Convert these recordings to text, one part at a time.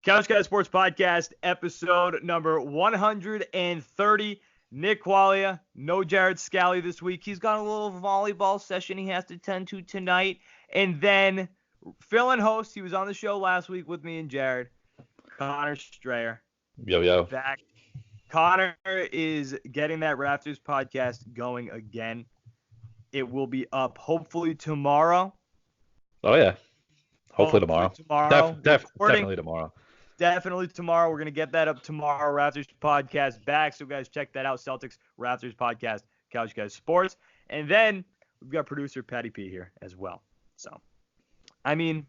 Couch Guy Sports Podcast, episode number 130. Nick Quaglia, no Jared Scali this week. He's got a little volleyball session he has to tend to tonight. And then, fill-in host, he was on the show last week with me and Jared, Connor Strayer. Yo. Back. Connor is getting that Raptors podcast going again. It will be up hopefully tomorrow. Oh, yeah. Hopefully tomorrow. Definitely tomorrow. Definitely tomorrow. We're going to get that up tomorrow. Raptors podcast back. So, guys, check that out. Celtics, Raptors podcast, Couch Guys Sports. And then we've got producer Patty P here as well. So, I mean,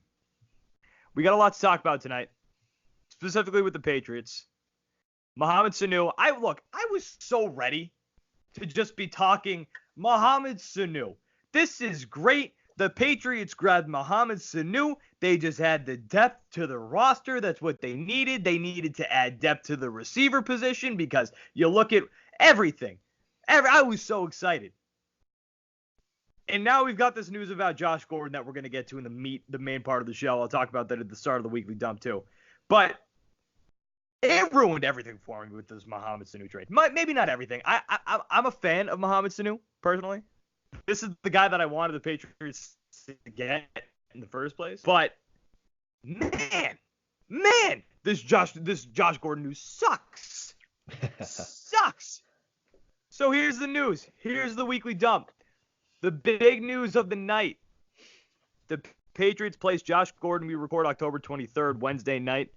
we got a lot to talk about tonight, specifically with the Patriots. Mohamed Sanu. I was so ready to just be talking Mohamed Sanu. This is great. The Patriots grabbed Mohamed Sanu. They just had the depth to the roster. That's what they needed. They needed to add depth to the receiver position because you look at everything. I was so excited. And now we've got this news about Josh Gordon that we're going to get to in the main part of the show. I'll talk about that at the start of the weekly dump too. But it ruined everything for me with this Mohamed Sanu trade. Maybe not everything. I'm a fan of Mohamed Sanu, personally. This is the guy that I wanted the Patriots to get in the first place. But man, this Josh Gordon news sucks. Sucks. So here's the news. Here's the weekly dump. The big news of the night. The Patriots placed Josh Gordon. We record October 23rd, Wednesday night.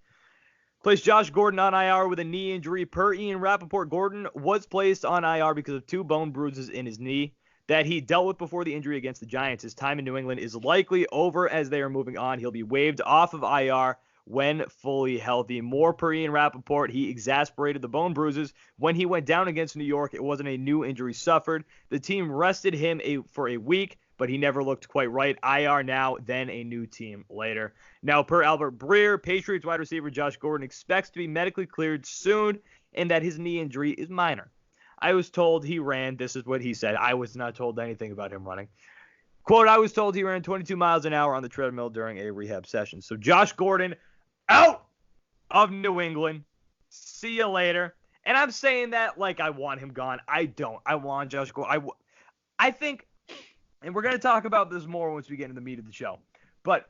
Placed Josh Gordon on IR with a knee injury. Per Ian Rappaport, Gordon was placed on IR because of 2 bone bruises in his knee that he dealt with before the injury against the Giants. His time in New England is likely over as they are moving on. He'll be waived off of IR when fully healthy. More per Ian Rappaport, he exasperated the bone bruises. When he went down against New York, it wasn't a new injury suffered. The team rested him for a week, but he never looked quite right. IR now, then a new team later. Now, per Albert Breer, Patriots wide receiver Josh Gordon expects to be medically cleared soon and that his knee injury is minor. I was told he ran. This is what he said. I was not told anything about him running. Quote, I was told he ran 22 miles an hour on the treadmill during a rehab session. So Josh Gordon out of New England. See you later. And I'm saying that like I want him gone. I don't. I want Josh Gordon. I think, and we're going to talk about this more once we get into the meat of the show, but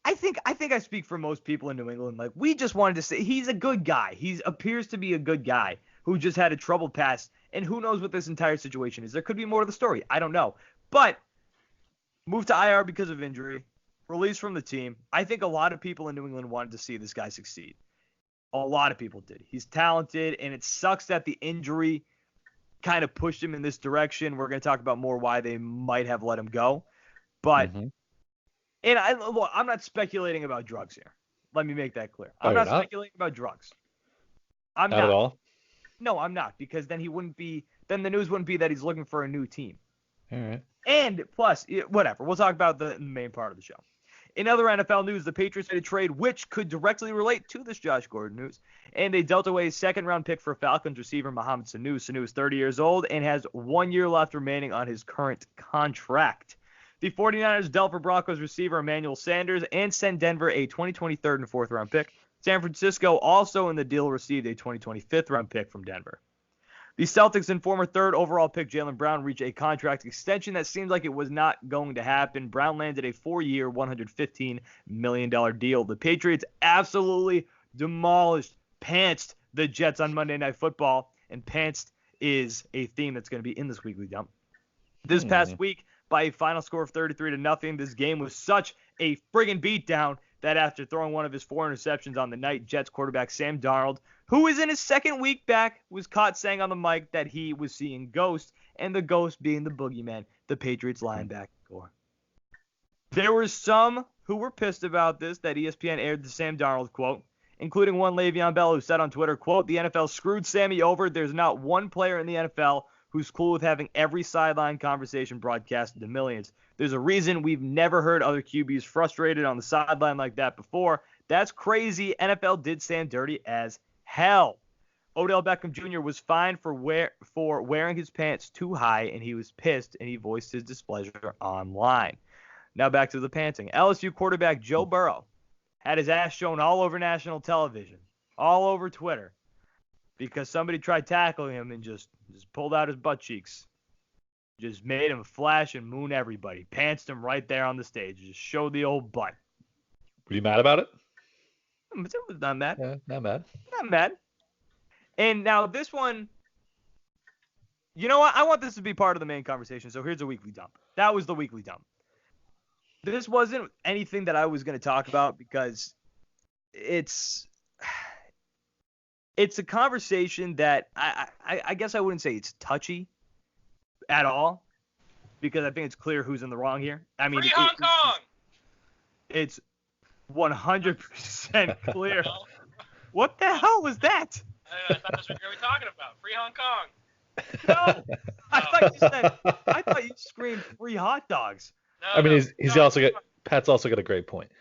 I think I speak for most people in New England. Like, we just wanted to say he's a good guy. He appears to be a good guy who just had a troubled past, and who knows what this entire situation is. There could be more to the story. I don't know. But moved to IR because of injury, released from the team. I think a lot of people in New England wanted to see this guy succeed. A lot of people did. He's talented, and it sucks that the injury kind of pushed him in this direction. We're going to talk about more why they might have let him go. But, and I'm not speculating about drugs here. Let me make that clear. I'm not speculating about drugs. I'm not at all? No, I'm not, because then then the news wouldn't be that he's looking for a new team. All right. And plus, whatever. We'll talk about the main part of the show. In other NFL news, the Patriots made a trade which could directly relate to this Josh Gordon news, and they dealt away a second-round pick for Falcons receiver Mohamed Sanu. Sanu is 30 years old and has 1 year left remaining on his current contract. The 49ers dealt for Broncos receiver Emmanuel Sanders and sent Denver a 2020 third and fourth-round pick. San Francisco also in the deal received a 2020 fifth-round pick from Denver. The Celtics and former third overall pick Jaylen Brown reached a contract extension that seemed like it was not going to happen. Brown landed a 4-year, $115 million deal. The Patriots absolutely pantsed the Jets on Monday Night Football, and pantsed is a theme that's going to be in this weekly dump. This past week, by a final score of 33-0, this game was such a friggin' beatdown that after throwing one of his 4 interceptions on the night, Jets quarterback Sam Darnold, who is in his second week back, was caught saying on the mic that he was seeing ghosts, and the ghost being the boogeyman, the Patriots linebacker. There were some who were pissed about this, that ESPN aired the Sam Darnold quote, including one Le'Veon Bell who said on Twitter, quote, the NFL screwed Sammy over. There's not one player in the NFL who's cool with having every sideline conversation broadcasted to millions. There's a reason we've never heard other QBs frustrated on the sideline like that before. That's crazy. NFL did Sam dirty as hell. Odell Beckham Jr. was fined for wearing his pants too high, and he was pissed, and he voiced his displeasure online. Now back to the panting. LSU quarterback Joe Burrow had his ass shown all over national television, all over Twitter, because somebody tried tackling him and just pulled out his butt cheeks. Just made him flash and moon everybody. Pantsed him right there on the stage. Just showed the old butt. Were you mad about it? It was not mad. Yeah, not mad. Not mad. And now this one, you know what? I want this to be part of the main conversation. So here's a weekly dump. That was the weekly dump. This wasn't anything that I was going to talk about because it's a conversation that I guess I wouldn't say it's touchy at all, because I think it's clear who's in the wrong here. I mean, Free Hong Kong! It's 100% clear. What the hell was that? I thought that's what you were talking about. Free Hong Kong. No, I thought you screamed free hot dogs. No, I mean, he's also got Pat's also got a great point,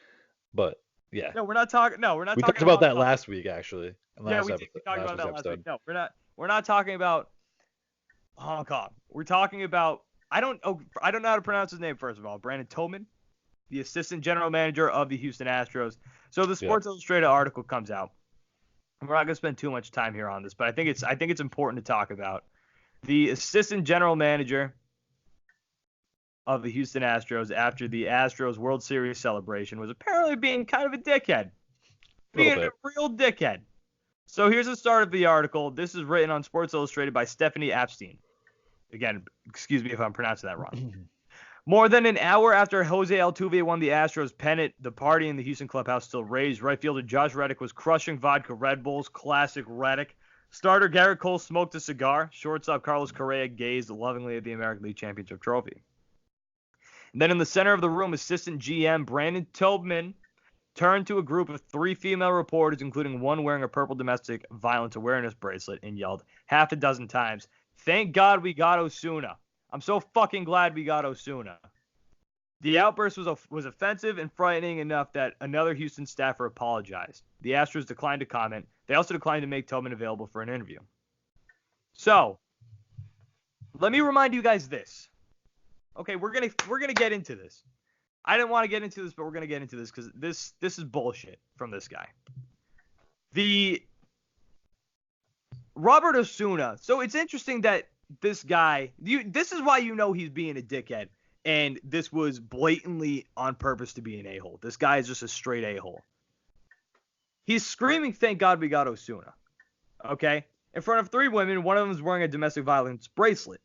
but yeah. No, we're not talking. No, we're not. We talking talked about that last week, actually. Yeah, we talked about that last week. No, we're not talking about Hong Kong. We're talking about I don't know how to pronounce his name, first of all. Brandon Tillman, the assistant general manager of the Houston Astros. So the Sports Illustrated article comes out. We're not going to spend too much time here on this, but I think it's important to talk about. The assistant general manager of the Houston Astros after the Astros World Series celebration was apparently being kind of a dickhead. Being a real dickhead. So here's the start of the article. This is written on Sports Illustrated by Stephanie Epstein. Again, excuse me if I'm pronouncing that wrong. More than an hour after Jose Altuve won the Astros pennant, the party in the Houston clubhouse still raged. Right fielder Josh Reddick was crushing vodka Red Bulls, classic Reddick. Starter Garrett Cole smoked a cigar. Shortstop Carlos Correa gazed lovingly at the American League Championship trophy. And then in the center of the room, assistant GM Brandon Tillman turned to a group of 3 female reporters, including one wearing a purple domestic violence awareness bracelet, and yelled half a dozen times, "Thank God we got Osuna. I'm so fucking glad we got Osuna." The outburst was offensive and frightening enough that another Houston staffer apologized. The Astros declined to comment. They also declined to make Tillman available for an interview. So, let me remind you guys this. Okay, we're gonna get into this. I didn't want to get into this, but we're gonna get into this because this is bullshit from this guy. The Robert Osuna. So it's interesting that this guy. This is why you know he's being a dickhead, and this was blatantly on purpose to be an a-hole. This guy is just a straight a-hole. He's screaming, "Thank God we got Osuna." Okay, in front of 3 women. One of them is wearing a domestic violence bracelet.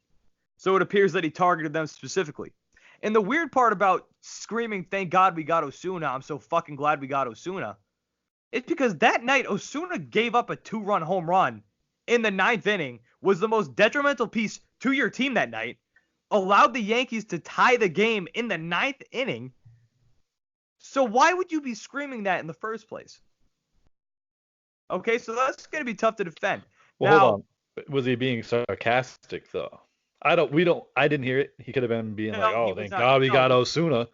So it appears that he targeted them specifically. And the weird part about screaming, "Thank God we got Osuna, I'm so fucking glad we got Osuna," is because that night Osuna gave up a 2-run home run in the 9th inning, was the most detrimental piece to your team that night, allowed the Yankees to tie the game in the 9th inning. So why would you be screaming that in the first place? Okay, so that's going to be tough to defend. Well, hold on. Was he being sarcastic, though? I didn't hear it. He could have been being like, "Oh, thank God we got Osuna."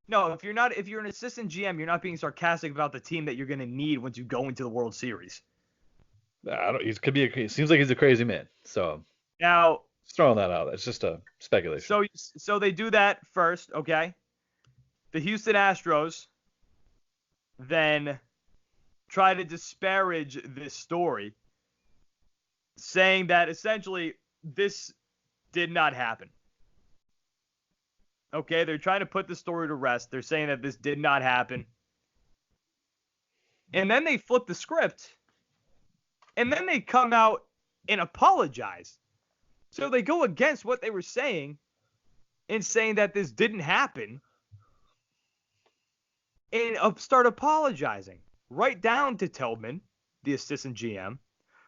No, if you're an assistant GM, you're not being sarcastic about the team that you're going to need once you go into the World Series. He seems like he's a crazy man. So now, just throwing that out. It's just a speculation. So they do that first, okay? The Houston Astros then try to disparage this story, saying that essentially this did not happen. Okay, they're trying to put the story to rest. They're saying that this did not happen. And then they flip the script. And then they come out and apologize. So they go against what they were saying in saying that this didn't happen and start apologizing. Right down to Tillman, the assistant GM,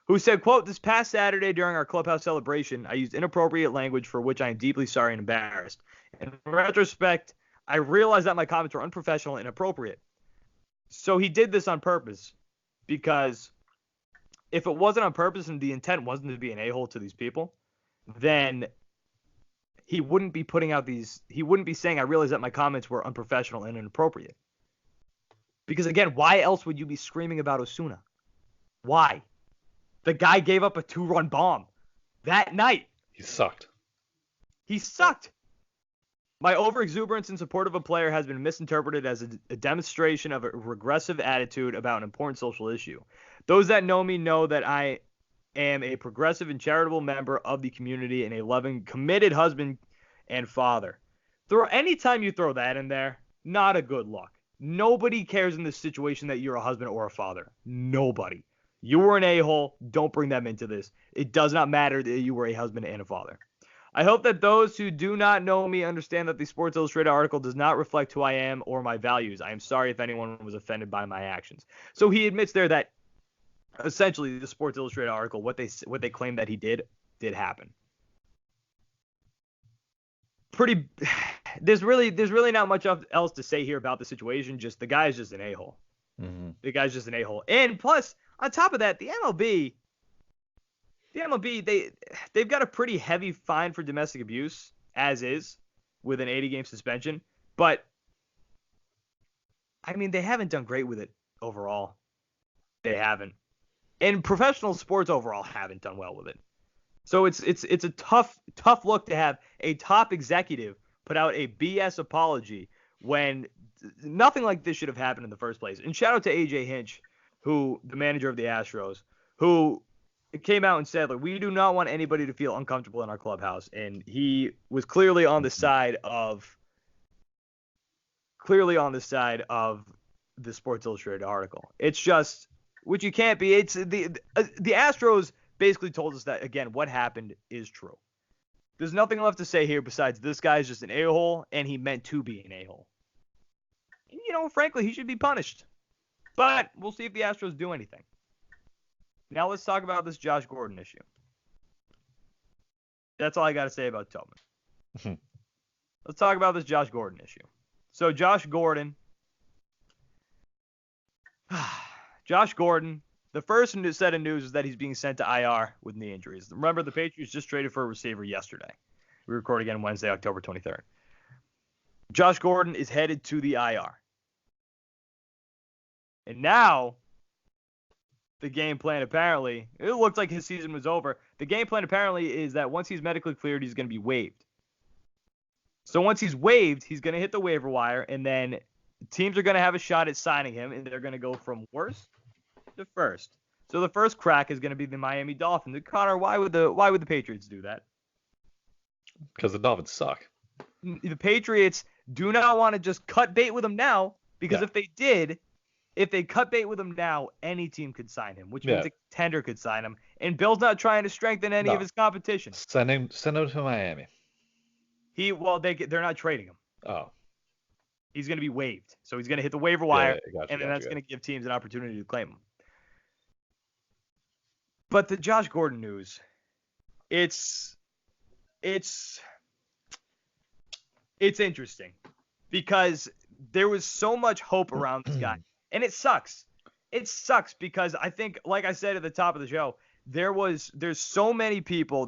who said, quote, "This past Saturday during our clubhouse celebration, I used inappropriate language for which I am deeply sorry and embarrassed. In retrospect, I realized that my comments were unprofessional and inappropriate." So he did this on purpose, because if it wasn't on purpose and the intent wasn't to be an a-hole to these people, then he wouldn't be he wouldn't be saying, "I realized that my comments were unprofessional and inappropriate." Because again, why else would you be screaming about Osuna? Why? The guy gave up a 2-run bomb that night. He sucked. He sucked. My overexuberance in support of a player has been misinterpreted as a demonstration of a regressive attitude about an important social issue. Those that know me know that I am a progressive and charitable member of the community and a loving, committed husband and father. Anytime you throw that in there, not a good look. Nobody cares in this situation that you're a husband or a father. Nobody. You were an a-hole. Don't bring them into this. It does not matter that you were a husband and a father. I hope that those who do not know me understand that the Sports Illustrated article does not reflect who I am or my values. I am sorry if anyone was offended by my actions. So he admits there that essentially the Sports Illustrated article, what they claim that he did happen. There's really not much else to say here about the situation. Just the guy's just an a-hole. Mm-hmm. The guy's just an a-hole. And plus, on top of that, the MLB, they've got a pretty heavy fine for domestic abuse, as is, with an 80-game suspension. But, I mean, they haven't done great with it overall. They haven't. And professional sports overall haven't done well with it. So it's a tough look to have a top executive put out a BS apology when nothing like this should have happened in the first place. And shout out to AJ Hinch, who the manager of the Astros, who came out and said, like, we do not want anybody to feel uncomfortable in our clubhouse. And he was clearly on the side of the Sports Illustrated article. It's just, which you can't be. It's the Astros basically told us that, again, what happened is true. There's nothing left to say here besides this guy's just an a-hole, and he meant to be an a-hole. And, frankly, he should be punished. But we'll see if the Astros do anything. Now let's talk about this Josh Gordon issue. That's all I got to say about Tobin. Let's talk about this Josh Gordon issue. So Josh Gordon, the first set of news is that he's being sent to IR with knee injuries. Remember, the Patriots just traded for a receiver yesterday. We record again Wednesday, October 23rd. Josh Gordon is headed to the IR. And now, the game plan apparently, it looked like his season was over. The game plan apparently is that once he's medically cleared, he's going to be waived. So once he's waived, he's going to hit the waiver wire, and then teams are going to have a shot at signing him, and they're going to go from worst to first. So the first crack is going to be the Miami Dolphins. And Connor, why would the Patriots do that? Because the Dolphins suck. The Patriots do not want to just cut bait with him now, because if they cut bait with him now, any team could sign him, which means a contender could sign him. And Bill's not trying to strengthen any of his competition. Send him to Miami. They're not trading him. Oh. He's going to be waived. So he's going to hit the waiver wire, and then that's going to give teams an opportunity to claim him. But the Josh Gordon news, it's interesting because there was so much hope around this guy, and it sucks. It sucks because I think, like I said at the top of the show, there are so many people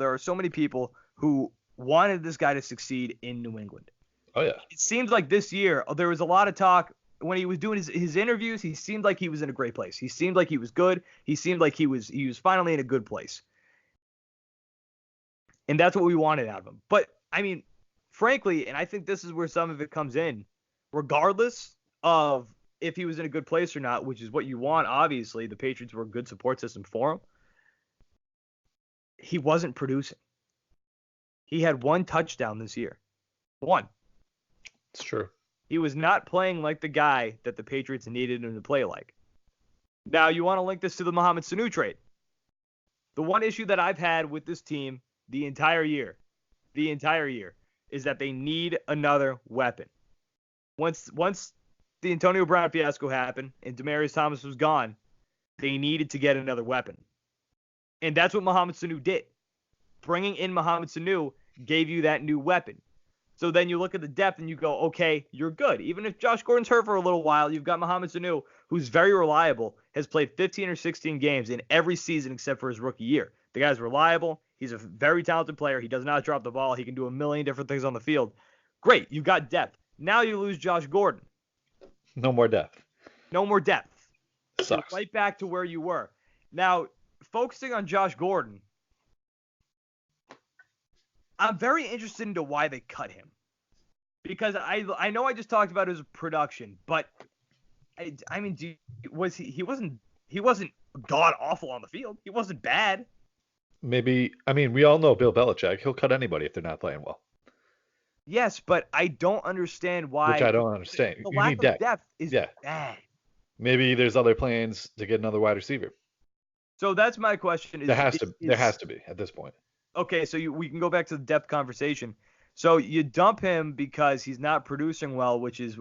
who wanted this guy to succeed in New England. Oh yeah. It seems like this year there was a lot of talk when he was doing his interviews. He seemed like he was in a great place. He seemed like he was good. He seemed like he was finally in a good place. And that's what we wanted out of him. But I mean, frankly, and I think this is where some of it comes in, regardless of if he was in a good place or not, which is what you want. Obviously, the Patriots were a good support system for him. He wasn't producing. He had one touchdown this year. One. It's true. He was not playing like the guy that the Patriots needed him to play like. Now, you want to link this to the Mohamed Sanu trade. The one issue that I've had with this team the entire year, is that they need another weapon. Once the Antonio Brown fiasco happened and Demaryius Thomas was gone, they needed to get another weapon. And that's what Mohamed Sanu did. Bringing in Mohamed Sanu gave you that new weapon. So then you look at the depth and you go, okay, you're good. Even if Josh Gordon's hurt for a little while, you've got Mohamed Sanu, who's very reliable, has played 15 or 16 games in every season except for his rookie year. The guy's reliable. He's a very talented player. He does not drop the ball. He can do a million different things on the field. Great, you've got depth. Now you lose Josh Gordon. No more depth. Sucks. You're right back to where you were. Now, focusing on Josh Gordon, I'm very interested into why they cut him. Because I know I just talked about his production, but I mean, he wasn't god awful on the field. He wasn't bad. Maybe, I mean, we all know Bill Belichick. He'll cut anybody if they're not playing well. Yes, but I don't understand why. Which I don't understand. The You lack need of depth is bad. Maybe there's other plans to get another wide receiver. So that's my question. There has to be at this point. Okay, so we can go back to the depth conversation. So you dump him because he's not producing well, which is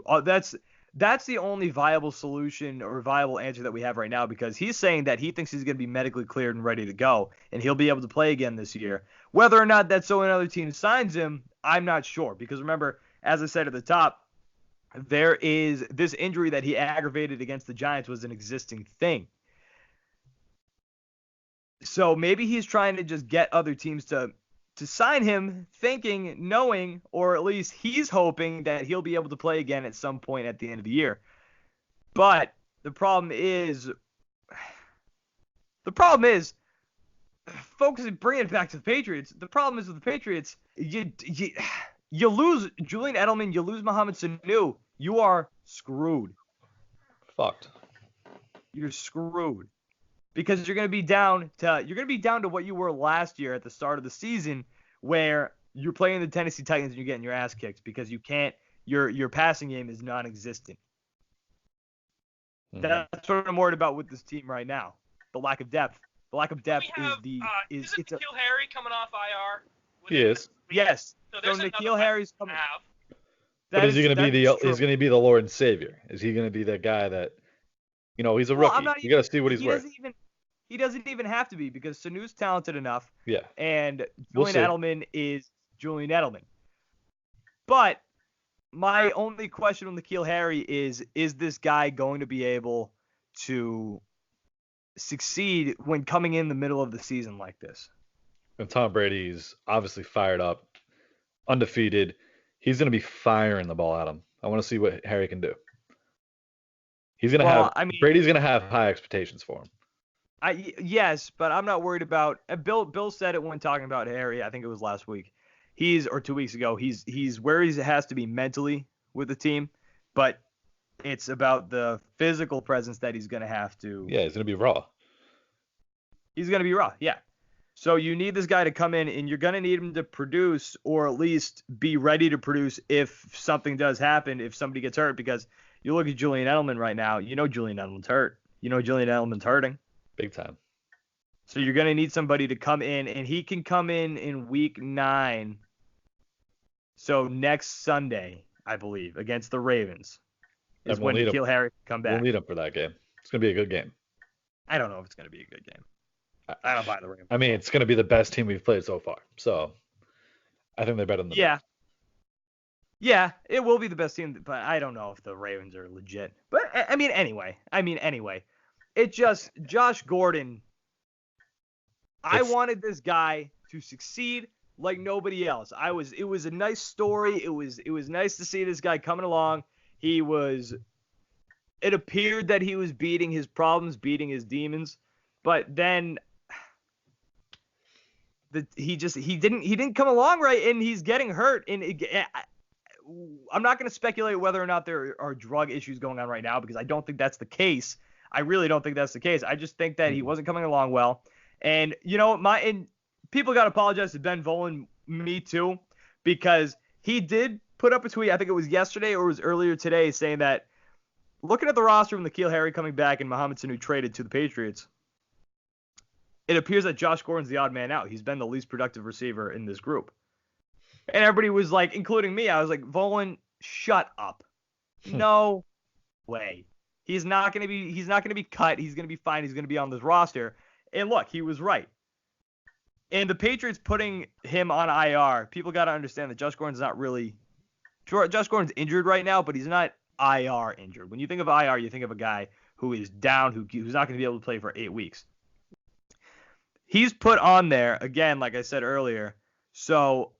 that's the only viable solution or viable answer that we have right now, because he's saying that he thinks he's going to be medically cleared and ready to go, and he'll be able to play again this year. Whether or not that's so another team signs him, I'm not sure, because remember, as I said at the top, there is this injury that he aggravated against the Giants was an existing thing. So maybe he's trying to just get other teams to sign him, knowing, or at least he's hoping that he'll be able to play again at some point at the end of the year. But the problem is, bringing it back to the Patriots. The problem is with the Patriots, you lose Julian Edelman, you lose Mohamed Sanu, you are screwed. Fucked. You're screwed. Because you're going to be down to what you were last year at the start of the season, where you're playing the Tennessee Titans and you're getting your ass kicked because you can't. Your passing game is non-existent. Mm-hmm. That's what I'm worried about with this team right now. The lack of depth. The lack of depth Isn't N'Keal Harry coming off IR? He is. Yes. So N'Keal Harry's coming. But is he going to be the Lord and Savior? Is he going to be that guy that, he's a rookie. You got to see what he's worth. He doesn't even have to be, because Sanu's talented enough. Yeah. And Julian Edelman is Julian Edelman. But my only question on N'Keal Harry is this guy going to be able to succeed when coming in the middle of the season like this? And Tom Brady's obviously fired up, undefeated. He's going to be firing the ball at him. I want to see what Harry can do. Brady's going to have high expectations for him. Yes, but I'm not worried about. Bill said it when talking about Harry. I think it was last week. Or 2 weeks ago. He's where he has to be mentally with the team, but it's about the physical presence that he's going to have to. Yeah, he's going to be raw. He's going to be raw. Yeah. So you need this guy to come in, and you're going to need him to produce, or at least be ready to produce if something does happen, if somebody gets hurt. Because you look at Julian Edelman right now. Julian Edelman's hurt. Julian Edelman's hurting. Big time. So you're going to need somebody to come in, and he can come in week 9. So next Sunday, I believe, against the Ravens is when N'Keal Harry come back. We'll need him for that game. It's going to be a good game. I don't know if it's going to be a good game. I don't buy the Ravens. I mean, it's going to be the best team we've played so far. So I think they're better than the Ravens. Yeah, it will be the best team, but I don't know if the Ravens are legit. But I mean, anyway. It just, Josh Gordon, I wanted this guy to succeed like nobody else. It was a nice story. It was nice to see this guy coming along. It appeared that he was beating his problems, beating his demons, but then he didn't come along right, and he's getting hurt. And I'm not going to speculate whether or not there are drug issues going on right now, because I don't think that's the case. I really don't think that's the case. I just think that he wasn't coming along well. And, people got to apologize to Ben Volen, me too, because he did put up a tweet, I think it was yesterday or it was earlier today, saying that looking at the roster with N'Keal Harry coming back and Mohamed Sanu traded to the Patriots, it appears that Josh Gordon's the odd man out. He's been the least productive receiver in this group. And everybody was like, including me, I was like, Volen, shut up. No way. He's not going to be cut. He's going to be fine. He's going to be on this roster. And look, he was right. And the Patriots putting him on IR, people got to understand that Josh Gordon's injured right now, but he's not IR injured. When you think of IR, you think of a guy who is down, who's not going to be able to play for 8 weeks. He's put on there, again, like I said earlier, so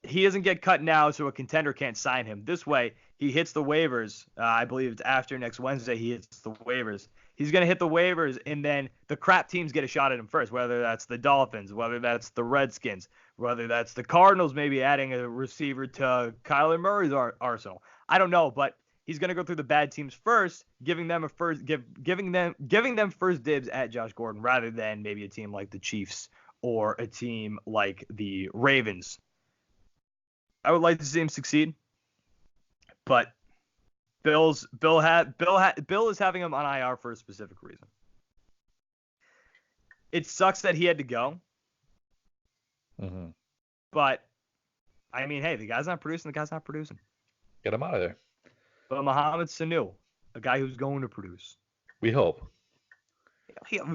he doesn't get cut now, so a contender can't sign him. This way, he hits the waivers. I believe it's after next Wednesday he hits the waivers. He's going to hit the waivers, and then the crap teams get a shot at him first, whether that's the Dolphins, whether that's the Redskins, whether that's the Cardinals maybe adding a receiver to Kyler Murray's arsenal. I don't know, but he's going to go through the bad teams first, giving them first dibs at Josh Gordon rather than maybe a team like the Chiefs or a team like the Ravens. I would like to see him succeed, but Bill is having him on IR for a specific reason. It sucks that he had to go. Mm-hmm. But, I mean, hey, the guy's not producing. Get him out of there. But Mohamed Sanu, a guy who's going to produce. We hope.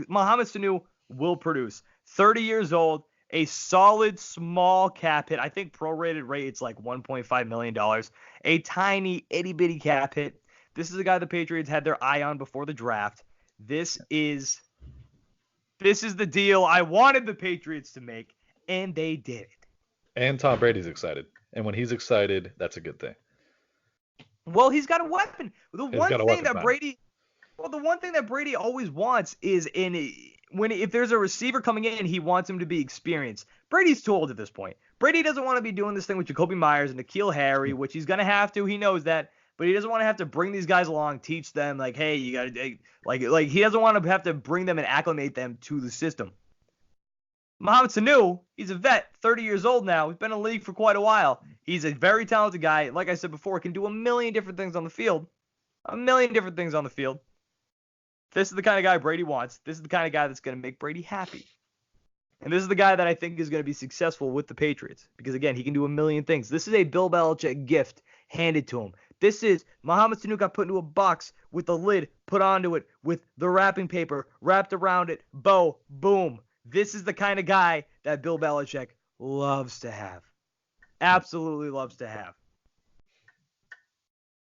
Mohamed Sanu will produce. 30 years old, a solid small cap hit. I think prorated rate, it's like $1.5 million. A tiny, itty-bitty cap hit. This is a guy the Patriots had their eye on before the draft. This is the deal I wanted the Patriots to make, and they did it. And Tom Brady's excited. And when he's excited, that's a good thing. Well, he's got a weapon. The one thing that Brady always wants is if there's a receiver coming in, he wants him to be experienced. Brady's too old at this point. Brady doesn't want to be doing this thing with Jacoby Myers and N'Keal Harry, which he's going to have to. He knows that. But he doesn't want to have to bring these guys along, teach them, like, hey, you got to, like he doesn't want to have to bring them and acclimate them to the system. Mohamed Sanu, he's a vet, 30 years old now. He's been in the league for quite a while. He's a very talented guy. Like I said before, can do a million different things on the field. This is the kind of guy Brady wants. This is the kind of guy that's going to make Brady happy. And this is the guy that I think is going to be successful with the Patriots. Because, again, he can do a million things. This is a Bill Belichick gift handed to him. This is Mohamed Sanu got put into a box with the lid put onto it with the wrapping paper wrapped around it. Boom. This is the kind of guy that Bill Belichick loves to have. Absolutely loves to have.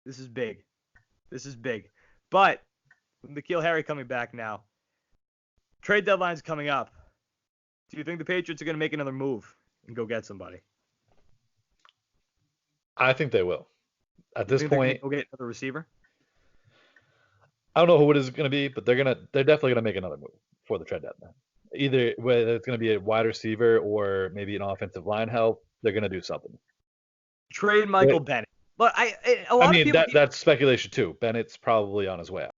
This is big. But with N'Keal Harry coming back now, trade deadline's coming up. Do you think the Patriots are going to make another move and go get somebody? I think they will. At this point, go get another receiver. I don't know who it is going to be, but they're definitely going to make another move for the trade deadline. Either whether it's going to be a wide receiver or maybe an offensive line help, they're going to do something. Trade Michael Bennett. But that's speculation too. Bennett's probably on his way out.